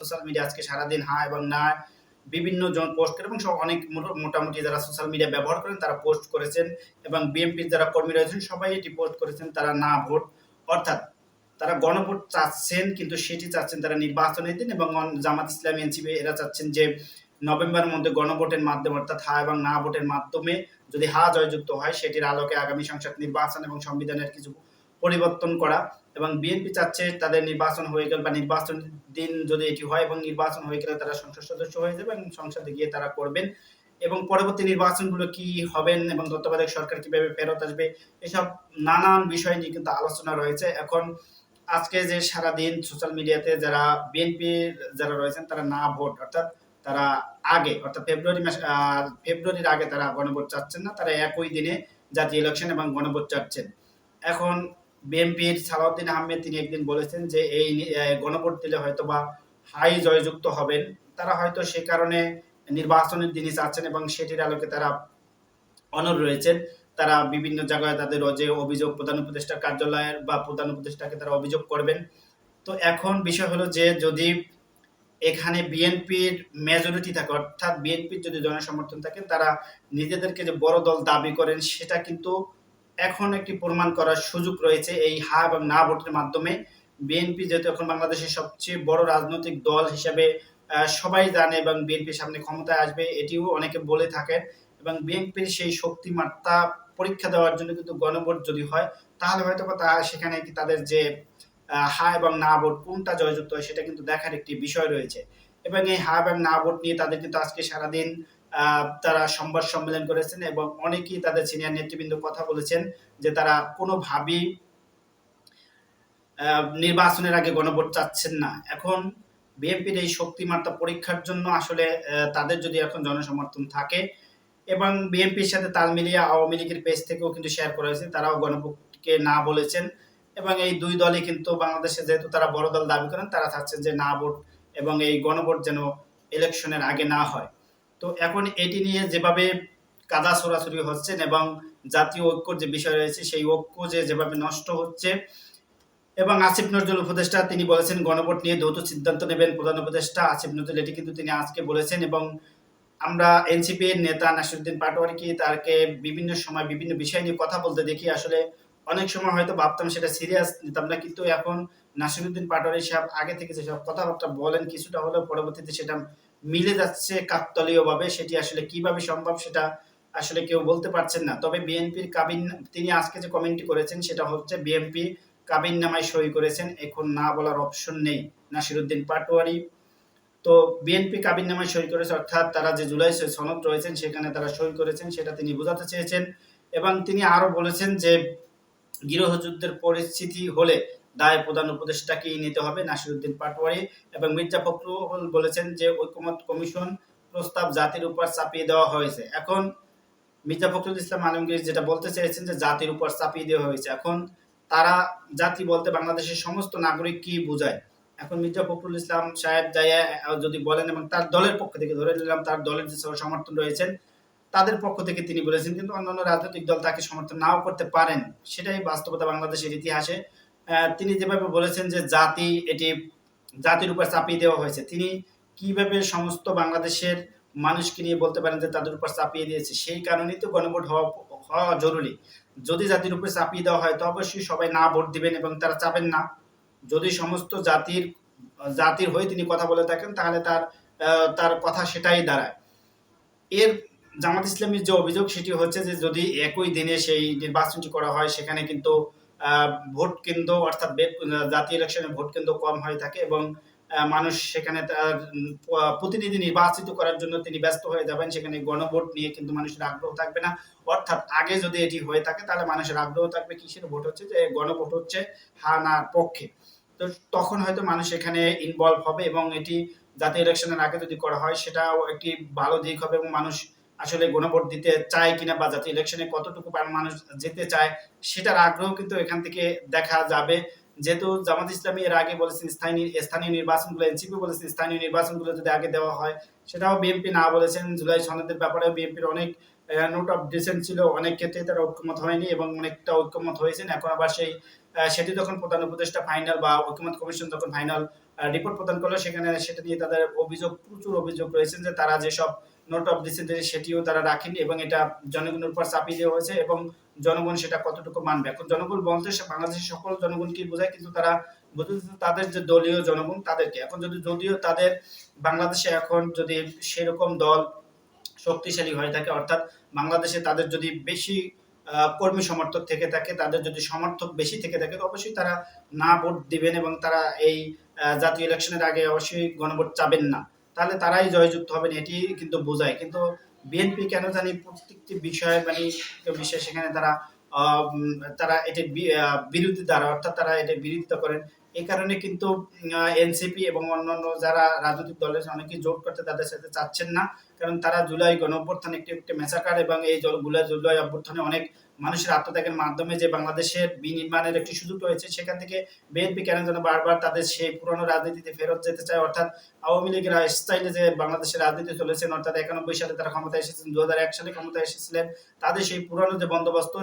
Social media আজকে সারাদিন হা এবং না বিভিন্ন জন পোস্ট করে এবং সব অনেক মোটামুটি যারা সোশ্যাল মিডিয়া ব্যবহার করেন তারা পোস্ট করেছেন এবং বিএনপির যারা কর্মী রয়েছেন সবাই এটি পোস্ট করেছেন তারা না ভোট অর্থাৎ তারা গণভোট চাচ্ছেন কিন্তু সেটি চাচ্ছেন তারা নির্বাচনের দিন এবং জামাত ইসলামী এনসিপি এরা চাচ্ছেন যে নভেম্বরের মধ্যে গণভোটের মাধ্যমে অর্থাৎ হা এবং না ভোটের মাধ্যমে যদি হা জয়যুক্ত হয় সেটির আলোকে আগামী সংসদ নির্বাচন এবং সংবিধানের কিছু পরিবর্তন করা এবং বিএনপি চাচ্ছে তাদের নির্বাচন হয়ে গেল বা নির্বাচন দিন যদি এটি হয় এবং নির্বাচন হয়ে গেলে তারা সংসদ সদস্য হয়ে যাবে এবং সংসদে গিয়ে তারা করবেন এবং পরবর্তী নির্বাচনগুলো কি হবেন এবং তত্ত্বাবধায়ক সরকার কিভাবে ফেরত আসবে এসব নানান বিষয় নিয়ে কিন্তু আলোচনা রয়েছে। এখন আজকে যে সারাদিন সোশ্যাল মিডিয়াতে যারা বিএনপির যারা রয়েছেন তারা না ভোট অর্থাৎ তারা আগে অর্থাৎ ফেব্রুয়ারির আগে তারা গণভোট চাচ্ছেন না, তারা একই দিনে জাতীয় ইলেকশন এবং গণভোট চাচ্ছেন। এখন বিএনপির সালাউদ্দিন আহমেদ তিনি একদিন বলেছেন যে এই গণভোট দিলে হয়তো বা হাই জয়যুক্ত হবেন, তারা হয়তো সে কারণে নির্বাচনের দিনই চাচ্ছেন এবং সেটির আলোকে তারা অনড় রয়েছেন। তারা বিভিন্ন জায়গায় তাদের যে অভিযোগ প্রধান উপদেষ্টার কার্যালয়ের বা প্রধান উপদেষ্টাকে তারা অভিযোগ করবেন। তো এখন বিষয় হলো যে যদি এখানে বিএনপির মেজরিটি থাকে অর্থাৎ বিএনপির যদি জনসমর্থন থাকে তারা নিজেদেরকে যে বড় দল দাবি করেন সেটা কিন্তু এখন একটি প্রমাণ করার সুযোগ রয়েছে এই হা এবং না ভোটের মাধ্যমে। বিএনপি যেহেতু এখন বাংলাদেশের সবচেয়ে বড় রাজনৈতিক দল হিসেবে সবাই জানে এবং বিএনপির সামনে ক্ষমতায় আসবে এটিও অনেকে বলে থাকেন এবং বিএনপির সেই শক্তিমাত্রা পরীক্ষা দেওয়ার জন্য কিন্তু গণভোট যদি হয় তাহলে হয়তো বা সেখানে কি তাদের যে হা এবং না ভোট কোনটা জয়যুক্ত হয় সেটা কিন্তু দেখার একটি বিষয় রয়েছে এবং এই হা এবং না ভোট নিয়ে তাদের কিন্তু আজকে সারাদিন তারা সংবাদ সম্মেলন করেছেন এবং অনেকেই তাদের সিনিয়র নেতৃবৃন্দ কথা বলেছেন যে তারা কোনোভাবেই নির্বাচনের আগে গণভোট চাচ্ছেন না। এখন বিএনপির এই শক্তিমাত্রা পরীক্ষার জন্য আসলে তাদের যদি এখন জনসমর্থন থাকে এবং বিএনপির সাথে তাল মিলিয়ে আওয়ামী লীগের পেজ থেকেও কিন্তু শেয়ার করা হয়েছে, তারাও গণভোটকে না বলেছেন এবং এই দুই দলই কিন্তু বাংলাদেশে যেহেতু তারা বড় দল দাবি করেন তারা চাচ্ছেন যে না ভোট এবং এই গণভোট যেন ইলেকশনের আগে না হয়। তো এখন এটি নিয়ে যেভাবে কাদা ছোড়াছুড়ি হচ্ছেন এবং জাতীয় ঐক্যর যে বিষয় রয়েছে সেই ঐক্য যেভাবে নষ্ট হচ্ছে এবং আসিফ নজরুল উপদেষ্টা তিনি বলেছেন গণভোট নিয়ে দ্রুত সিদ্ধান্ত নেবেন প্রধান উপদেষ্টা আসিফ নজরুল, এটি কিন্তু তিনি আজকে বলেছেন এবং আমরা এনসিপির নেতা নাসিরুদ্দিন পাটোয়ারিকে তাকে বিভিন্ন সময় বিভিন্ন বিষয় নিয়ে কথা বলতে দেখি, আসলে অনেক সময় হয়তো ভাবতাম সেটা সিরিয়াস নিতাম না কিন্তু এখন নাসিরুদ্দিন পাটোয়ারি সাহেব আগে থেকে যেসব কথাবার্তা বলেন কিছুটা হলেও পরবর্তীতে সেটা মিলে যাচ্ছে কাকতালীয়ভাবে, সেটি আসলে কিভাবে সম্ভব সেটা আসলে কেউ বলতে পারছেন না। তবে বিএনপির কাবিন তিনি আজকে যে কমেন্টটি করেছেন সেটা হচ্ছে বিএনপি কাবিন নামায় সই করেছেন, এখন না বলার অপশন নেই নাসিরুদ্দিন পাটোয়ারি। তো বিএনপি কাবিননামায় সই করেছে অর্থাৎ তারা যে জুলাই সনদ রয়েছেন সেখানে তারা সই করেছেন সেটা তিনি বোঝাতে চেয়েছেন এবং তিনি আরো বলেছেন যে গৃহযুদ্ধের পরিস্থিতি হলে দায় প্রধান উপদেষ্টাকেই নিতে হবে নাসিরুদ্দিন পাটোয়ারি এবং মির্জা ফখরুল বলেছেন যে ঐকমত্য কমিশন প্রস্তাব জাতির উপর চাপিয়ে দেওয়া হয়েছে। এখন মির্জা ফখরুল ইসলাম আলমগীর যেটা বলতে চেয়েছেন যে জাতির উপর চাপিয়ে দেওয়া হয়েছে, এখন তারা জাতি বলতে বাংলাদেশের সমস্ত নাগরিক কি বোঝায়। এখন মির্জা ফখরুল ইসলাম সাহেব যাইয়া যদি বলেন এবং তার দলের পক্ষ থেকে ধরে নিলাম তার দলের যে সমর্থন রয়েছেন তাদের পক্ষ থেকে তিনি বলেছেন কিন্তু অন্যান্য রাজনৈতিক দল তাকে সমর্থন নাও করতে পারেন, সেটাই বাস্তবতা বাংলাদেশের ইতিহাসে। তিনি যেভাবে বলেছেন যে এটি জাতির উপর চাপিয়ে দেওয়া হয়েছে, তিনি কিভাবে সমস্ত বাংলাদেশের মানুষকে নিয়ে বলতে পারেন যে তাদের উপর চাপিয়ে দিয়েছে, সেই কারণেই তো গণভোট হওয়া জরুরি। যদি জাতির উপর চাপিয়ে দেওয়া হয় তো অবশ্যই সবাই না ভোট দিবেন এবং তারা চাবেন না। যদি সমস্ত জাতির হয়ে তিনি কথা বলে থাকেন তাহলে তার কথা সেটাই দাঁড়ায়। এর জামাত ইসলামীর যে অভিযোগ সেটি হচ্ছে যে যদি একই দিনে সেই নির্বাচনটি করা হয় সেখানে কিন্তু ভোট কেন্দ্র অর্থাৎ জাতীয় ইলেকশনে ভোট কেন্দ্র কম হয়ে থাকে এবং মানুষ সেখানে তার প্রতিনিধি নির্বাচিত করার জন্য তিনি ব্যস্ত হয়ে যাবেন, সেখানে গণভোট নিয়ে কিন্তু মানুষের আগ্রহ থাকবে না। অর্থাৎ আগে যদি এটি হয়ে থাকে তাহলে মানুষের আগ্রহ থাকবে কিসের ভোট হচ্ছে যে গণভোট হচ্ছে হা নার পক্ষে। তো তখন হয়তো মানুষ এখানে ইনভলভ হবে এবং এটি জাতীয় ইলেকশনের আগে যদি করা হয় সেটাও একটি ভালো দিক হবে এবং মানুষ আসলে গণভোট দিতে চায় কিনা বা জাতীয় ইলেকশনে কতটুকু মানুষ যেতে চায় সেটার আগ্রহ কিন্তু এখান থেকে দেখা যাবে। যেহেতু জামাত ইসলামী এর আগে বলেছেন স্থানীয় নির্বাচনগুলো, এনসিপি বলেছেন স্থানীয় নির্বাচনগুলো যদি আগে দেওয়া হয়, সেটাও বিএনপি না বলেছেন। জুলাই সনদের ব্যাপারে বিএনপির অনেক নোট অফ ডিসেন্ট ছিল, অনেক ক্ষেত্রে তারা ঐক্যমত হয়নি এবং অনেকটা ঐক্যমত হয়েছেন। এখন আবার সেটি যখন প্রধান উপদেষ্টা ফাইনাল বা ঐক্যমত কমিশন যখন ফাইনাল রিপোর্ট প্রদান করলো, সেখানে সেটা নিয়ে তাদের প্রচুর অভিযোগ রয়েছেন যে তারা যেসব নোট অফ ডিসেন্ট সেটিও তারা রাখেনি এবং এটা জনগণের উপর চাপিয়ে দেওয়া হয়েছে এবং জনগণ সেটা কতটুকু মানবে। এখন জনগণ বলতে বাংলাদেশের সকল জনগণকে বোঝায়, কিন্তু তারা বুঝতেছে তাদের যে দলীয় জনগণ তাদেরকে। এখন যদি যদিও তাদের বাংলাদেশে এখন যদি সেরকম দল শক্তিশালী হয়ে থাকে, অর্থাৎ বাংলাদেশে তাদের যদি বেশি কর্মী সমর্থক থেকে থাকে, তাদের যদি সমর্থক বেশি থেকে থাকে, তো অবশ্যই তারা না ভোট দিবেন এবং তারা এই জাতীয় ইলেকশনের আগে অবশ্যই গণভোট চাবেন না, তাহলে তারাই জয়যুক্ত হবেন, এটি কিন্তু বোঝায়। কিন্তু বিএনপি কেন জানি প্রত্যেকটি বিষয়ে মানে বিষয় সেখানে তারা তারা এটি বিরোধী দ্বারা, অর্থাৎ তারা এটি বিরোধিতা করেন। এই কারণে কিন্তু এনসিপি এবং অন্যান্য যারা রাজনৈতিক দলের অনেকেই জোট করতে তাদের সাথে চাচ্ছেন না, কারণ তারা জুলাই গণঅভ্যুত্থান একটি মেসাকার এবং এই জুলাই অভ্যুত্থানে অনেক মানুষের আত্মত্যাগের মাধ্যমে যে বাংলাদেশের বিনির্মাণের একটি সুযোগ রয়েছে, সেখান থেকে বিএনপি কেন যেন বারবার তাদের সেই পুরনো রাজনীতিতে ফেরত যেতে চায়। অর্থাৎ আওয়ামী লীগের স্টাইলে যে বাংলাদেশের রাজনীতি চলেছেন, অর্থাৎ 91 সালে তারা ক্ষমতায় এসেছেন, 2001 সালে ক্ষমতায় এসেছিলেন, তাদের সেই পুরনো যে বন্দোবস্ত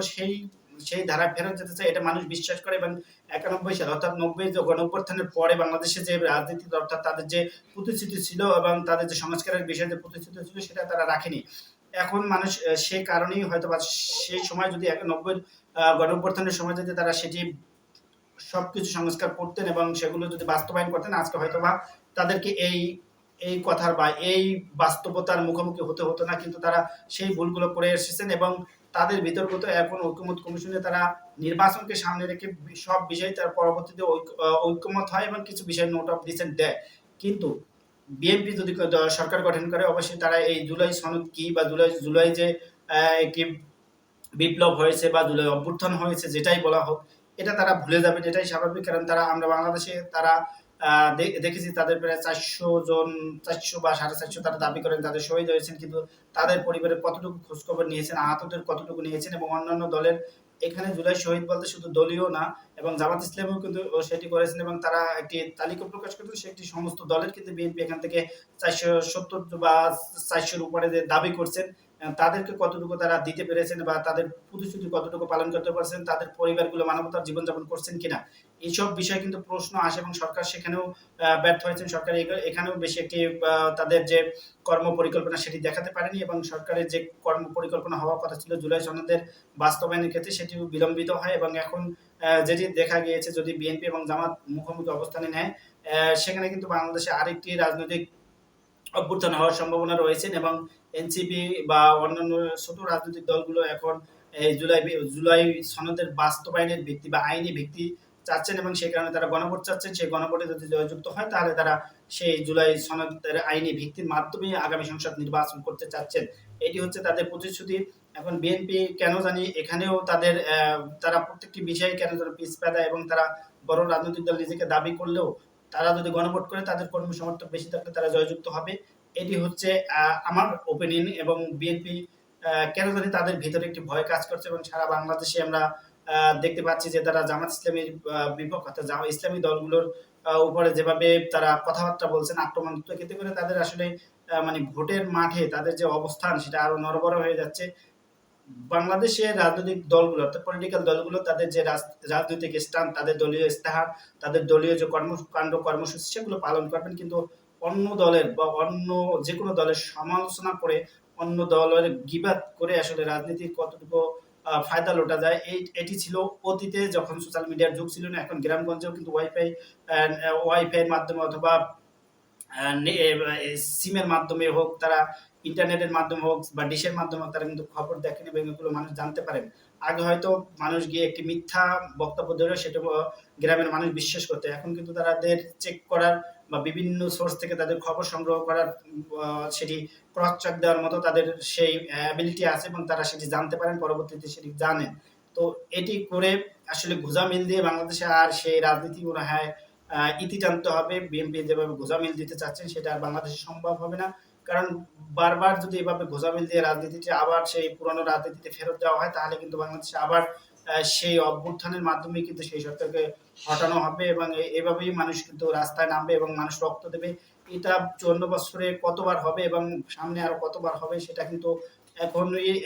সেই ধারায় ফেরত যেতে চায়, এটা মানুষ বিশ্বাস করে। এবং 91 সালে অর্থাৎ 90 যে গণঅভ্যুত্থানের পরে বাংলাদেশে যে রাজনীতি, অর্থাৎ তাদের যে প্রতিশ্রুতি ছিল এবং তাদের যে সংস্কারের বিষয়ে যে প্রতিশ্রুতি ছিল, সেটা তারা রাখেনি। এখন মানুষ সেই কারণেই হয়তো বা সেই সময় যদি 91 গণঅভ্যুত্থানের সময় যদি তারা সেটি সবকিছু সংস্কার করতেন এবং সেগুলো যদি বাস্তবায়ন করতেন, আজকে হয়তো বা তাদেরকে এই কথার বা এই বাস্তবতার মুখোমুখি হতে হতো না। কিন্তু তারা সেই ভুলগুলো করে এসেছেন এবং তাদের বিতর্কিত এখন ঐক্যমত কমিশনে তারা নির্বাচনকে সামনে রেখে সব বিষয়ে তার পরবর্তীতে ঐক্যমত হয় এবং কিছু বিষয় নোট অফ ডিসেন্ট দেয়। কিন্তু বিএনপি যদি সরকার গঠন করে, অবশ্যই তারা এই জুলাই সনদ কি বা জুলাই যে একটি বিপ্লব হয়েছে বা জুলাই অভ্যুত্থান হয়েছে, যেটাই বলা হোক, এটা তারা ভুলে যাবে, এটাই স্বাভাবিক। কারণ আমরা বাংলাদেশে তারা দেখেছি তাদের প্রায় 400 বা 450 তারা দাবি করেন তাদের শহীদ হয়েছেন, কিন্তু তাদের পরিবারের কতটুকু খোঁজখবর নিয়েছেন, আহতদের কতটুকু নিয়েছেন। এবং অন্যান্য দলের এখানে জুলাই শহীদ বলতে শুধু দলীয় না, এবং জামাত ইসলামও কিন্তু সেটি করেছেন এবং তারা একটি তালিকা প্রকাশ করেছেন, সেটি সমস্ত দলের। কিন্তু বিএনপি এখান থেকে 470 বা 400-র উপরে যে দাবি করছেন, তাদেরকে কতটুকু তারা দিতে পেরেছেন বা তাদের প্রতিশ্রুতি কতটুকু পালন করতে পারছেন, তাদের পরিবারগুলো মানবতার জীবনযাপন করছেন কিনা, এইসব বিষয়ে কিন্তু প্রশ্ন আসে এবং সরকার সেখানেও ব্যর্থ হয়েছেন। সরকার এখানেও বেশি একটি তাদের যে কর্ম পরিকল্পনা সেটি দেখাতে পারেনি এবং সরকারের যে কর্ম পরিকল্পনা হওয়ার কথা ছিল জুলাই সনদের বাস্তবায়নের ক্ষেত্রে, সেটিও বিলম্বিত হয়। এবং এখন যেটি দেখা গিয়েছে, যদি বিএনপি এবং জামাত মুখোমুখি অবস্থানে নেয়, সেখানে কিন্তু বাংলাদেশে আরেকটি রাজনৈতিক অভ্যুত্থান হওয়ার সম্ভাবনা রয়েছে। এবং এনসিপি বা অন্যান্য ছোট রাজনৈতিক দলগুলো এখন এই জুলাই সনদের বাস্তবায়নের ভিত্তি বা আইনি ভিত্তি চাচ্ছেন এবং সেই কারণে তারা গণভোট চাচ্ছেন। সেই গণভোটে যদি জয়যুক্ত হয়, তাহলে তারা সেই জুলাই সনদের আইনি ভিত্তির মাধ্যমে আগামী সংসদ নির্বাচন করতে চাচ্ছেন। এটি হচ্ছে তাদের প্রতিশ্রুতি। এখন বিএনপি কেন জানি এখানেও তারা প্রত্যেকটি বিষয়ে কেন যেন পিছপা দেয় এবং তারা বড় রাজনৈতিক দল নিজেকে দাবি করলেও তারা যদি গণভোট করে, তাদের কর্মী সমর্থক বেশি থাকলে তারা জয়যুক্ত হবে। এটি হচ্ছে আমার ওপিনিয়ন। এবং বিএনপি কেন জানি তাদের ভিতরে একটি ভয় কাজ করছে এবং সারা বাংলাদেশে আমরা দেখতে পাচ্ছি যে তারা জামাত ইসলামীর বিপক্ষে, অর্থাৎ ইসলামী দলগুলোর উপরে যেভাবে তারা কথাবার্তা বলছেন আক্রমণাত্মক, এতে করে তাদের আসলে মানে ভোটের মাঠে তাদের যে অবস্থান, সেটা আরো নড়বড় হয়ে যাচ্ছে। বাংলাদেশের রাজনৈতিক দলগুলো, অর্থাৎ পলিটিক্যাল দলগুলো, তাদের যে রাজনৈতিক স্টান, তাদের দলীয় ইস্তেহার, তাদের দলীয় যে কর্মকাণ্ড কর্মসূচি, সেগুলো পালন করবেন। কিন্তু অন্য দলের বা অন্য যে কোনো দলের সমালোচনা করে, অন্য দলের গিবাত করে আসলে রাজনীতির কতটুকু ফায়দা লোটা যায়, এটি ছিল অতীতে যখন সোশ্যাল মিডিয়ার যুগ ছিল না। এখন গ্রামগঞ্জেও কিন্তু ওয়াইফাইয়ের মাধ্যমে অথবা সিমের মাধ্যমে হোক, তারা ইন্টারনেটের মাধ্যমে হোক বা ডিশের মাধ্যমে হোক, তারা কিন্তু খবর দেখেন এবং এগুলো মানুষ জানতে পারেন। আগে হয়তো মানুষ গিয়ে একটি মিথ্যা বক্তব্য ধরে সেটা গ্রামের মানুষ বিশ্বাস করতে, এখন কিন্তু তাদের চেক করার বা বিভিন্ন সোর্স থেকে তাদের খবর সংগ্রহ করার সেটি ক্রস চেক দেওয়ার মতো তাদের সেই অ্যাবিলিটি আছে এবং তারা সেটি জানতে পারেন, পরবর্তীতে সেটি জানেন। তো এটি করে আসলে ঘুজামিল দিয়ে বাংলাদেশে আর সেই রাজনীতি মনে হয় ইতি টানতে হবে। বিএনপি যেভাবে ঘোষামিল দিতে চাচ্ছেন, সেটা আর বাংলাদেশে সম্ভব হবে না। কারণ বারবার যদি এভাবে ঘোষামিল দিয়ে রাজনীতিটা আবার সেই পুরনো রাজনীতিতে ফেরত যাওয়া হয়, তাহলে কিন্তু বাংলাদেশে আবার সেই অভ্যুত্থানের মাধ্যমে কিন্তু সেই সরকারকে হটানো হবে এবং এভাবেই মানুষ কিন্তু রাস্তায় নামবে এবং মানুষ রক্ত দেবে। এটা 54 বছরে কতবার হবে এবং সামনে আরো কতবার হবে, সেটা কিন্তু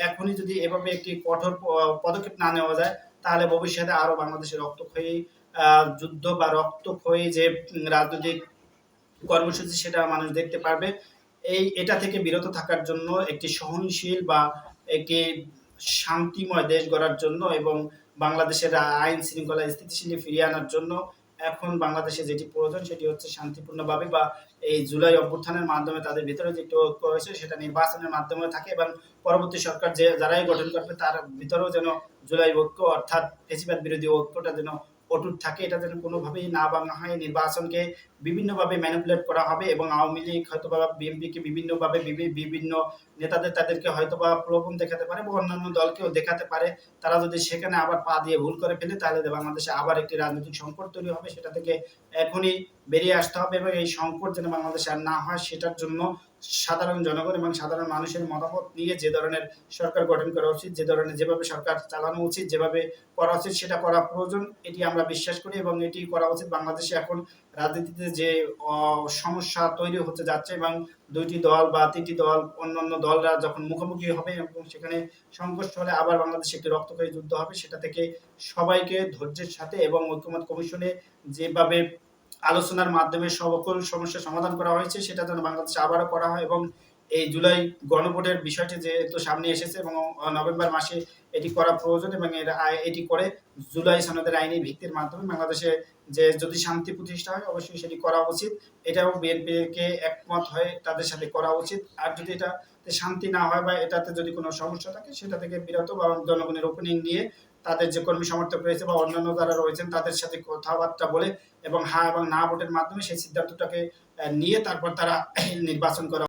এখনই যদি এভাবে একটি কঠোর পদক্ষেপ না নেওয়া যায়, তাহলে ভবিষ্যতে আরো বাংলাদেশে রক্তক্ষয়ী যুদ্ধ বা রক্তক্ষয়ী যে রাজনৈতিক কর্মসূচি সেটা মানুষ দেখতে পারবে। এটা থেকে বিরত থাকার জন্য একটি সহনশীল বা একটি শান্তিময় দেশ গড়ার জন্য এবং বাংলাদেশের আইন শৃঙ্খলা স্থিতিশীল ফিরিয়ে আনার জন্য এখন বাংলাদেশে যেটি প্রয়োজন সেটি হচ্ছে শান্তিপূর্ণভাবে বা এই জুলাই অভ্যুত্থানের মাধ্যমে তাদের ভিতরে যে একটু ঐক্য হয়েছে সেটা নির্বাচনের মাধ্যমে থাকে এবং পরবর্তী সরকার যারাই গঠন করবে তার ভিতরেও যেন জুলাই ঐক্য অর্থাৎ ফ্যাসিবাদ বিরোধী ঐক্যটা যেন অটুট থাকে, এটা যেন কোনোভাবেই না ভাঙা হয়। নির্বাচনকে বিভিন্নভাবে ম্যানিপুলেট করা হবে এবং আওয়ামী লীগ হয়তোবা বিএনপিকে বিভিন্নভাবে বিভিন্ন নেতাদের তাদেরকে হয়তোবা প্রলোভন দেখাতে পারে বা অন্যান্য দলকেও দেখাতে পারে। তারা যদি সেখানে আবার পা দিয়ে ভুল করে ফেলে তাহলে বাংলাদেশে আবার একটি রাজনৈতিক সংকট তৈরি হবে। সেটা থেকে এখনই বেরিয়ে আসতে হবে এবং এই সংকট যেন বাংলাদেশে আর না হয় সেটার জন্য সাধারণ জনগণ এবং সাধারণ মানুষের মতামত নিয়ে যে ধরনের সরকার গঠন করা উচিত, যে ধরনের যেভাবে সরকার চালানো উচিত, যেভাবে করা উচিত সেটা করা প্রয়োজন, এটি আমরা বিশ্বাস করি এবং এটি করা উচিত। বাংলাদেশে এখন রাজনীতিতে যে সমস্যা তৈরি হতে যাচ্ছে এবং ২ টি দল বা ৩ টি দল অন্যান্য দলরা যখন মুখোমুখি হবে এবং সেখানে সংঘর্ষ হলে আবার বাংলাদেশে একটি রক্তক্ষয়ী যুদ্ধ হবে, সেটা থেকে সবাইকে ধৈর্যের সাথে এবং ঐকমত্য কমিশনে যেভাবে আলোচনার মাধ্যমে সকল সমস্যার সমাধান করা হয়েছে সেটা যেন বাংলাদেশে আবারও করা হয় এবং এই জুলাই গণভোটের বিষয়টি যেহেতু সামনে এসেছে এবং নভেম্বর মাসে এটি করা প্রয়োজন এবং এটি করে জুলাই সনদের আইনি ভিত্তির মাধ্যমে বাংলাদেশে যে যদি শান্তি প্রতিষ্ঠা হয় অবশ্যই সেটি করা উচিত। এটাও বিএনপিকে একমত হয়ে তাদের সাথে করা উচিত। আর যদি এটাতে শান্তি না হয় বা এটাতে যদি কোনো সমস্যা থাকে সেটা থেকে বিরত বা জনগণের ওপেনিং নিয়ে তাদের যে কর্মী সমর্থক রয়েছে বা অন্যান্য যারা রয়েছেন তাদের সাথে কথাবার্তা বলে এবং হ্যাঁ এবং না ভোটের মাধ্যমে সেই সিদ্ধান্তটাকে নিয়ে তারপর তারা নির্বাচন করা